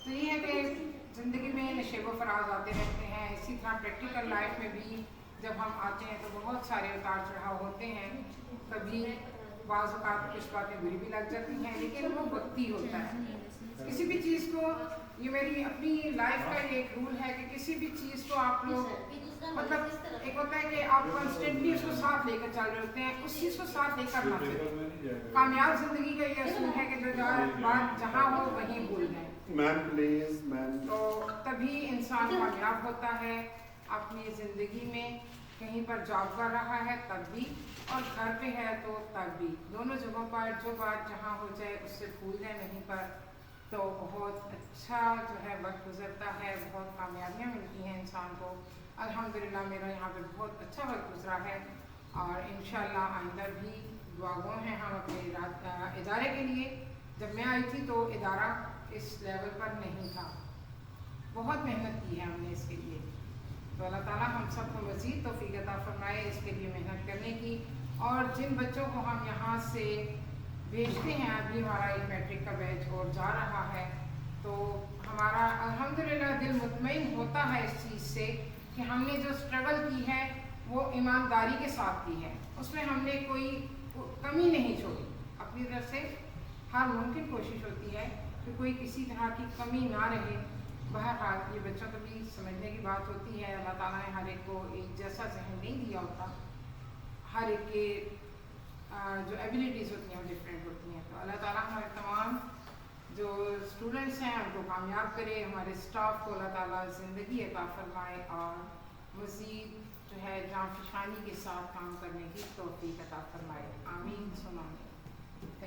تو یہ ہے کہ زندگی میں نشیب و فراز آتے رہتے ہیں. اسی طرح پریکٹیکل لائف میں بھی جب ہم آتے ہیں تو بہت سارے اتار چڑھاؤ ہوتے ہیں. کبھی بعض اوقات کچھ باتیں بری بھی لگ جاتی ہیں, لیکن وہ وقتی ہوتا ہے. کسی بھی چیز کو, یہ میری اپنی لائف کا ایک رول ہے کہ کسی بھی چیز کو آپ لوگ مطلب ایک ہوتا ہے کہ آپ کانسٹنٹلی اس کو ساتھ لے کر چل رہے ہوتے ہیں, اس چیز کو ساتھ لے کر نہ چلیں. کامیاب زندگی کا یہ اصول ہے کہ جو بات جہاں ہو وہیں بھول جائیں. تو تبھی انسان کامیاب ہوتا ہے اپنی زندگی میں. کہیں پر جاب کر رہا ہے تب بھی, اور گھر پہ ہے تو تب بھی. دونوں جگہوں پر جو بات جہاں ہو جائے اس سے بھول جائیں وہیں پر, تو بہت اچھا جو ہے وقت گزرتا ہے, بہت کامیابیاں ملتی ہیں انسان کو. الحمدللہ میرا یہاں پہ بہت اچھا وقت گزرا ہے, اور انشاءاللہ آئندہ بھی دعا گو ہیں ہم اپنے ادارے کے لیے. جب میں آئی تھی تو ادارہ اس لیول پر نہیں تھا, بہت محنت کی ہے ہم نے اس کے لیے. تو اللہ تعالیٰ ہم سب کو مزید توفیق عطا فرمائے اس کے لیے محنت کرنے کی. اور جن بچوں کو ہم یہاں سے بھیجتے ہیں, ابھی ہمارا ایک میٹرک کا بیچ اور جا رہا ہے, تو ہمارا الحمدللہ دل مطمئن ہوتا ہے اس چیز سے کہ ہم نے جو اسٹرگل کی ہے وہ ایمانداری کے ساتھ کی ہے. اس میں ہم نے کوئی کمی نہیں چھوڑی. اپنی طرف سے ہر ممکن کوشش ہوتی ہے کہ کوئی کسی طرح کی کمی نہ رہے. بہرحال یہ بچوں کو بھی سمجھنے کی بات ہوتی ہے, اللہ تعالیٰ نے ہر ایک کو ایک جیسا ذہن نہیں دیا ہوتا, ہر ایک کے جو ایبیلٹیز ہوتی ہیں وہ ڈفرینٹ ہوتی ہیں. تو اللہ تعالیٰ ہمارے تمام جو اسٹوڈنٹس ہیں ان کو کامیاب کرے, ہمارے اسٹاف کو اللہ تعالیٰ زندگی عطا فرمائے, اور مزید جو ہے جان فشانی کے ساتھ کام کرنے کی توفیق عطا فرمائے. آمین ثم آمین.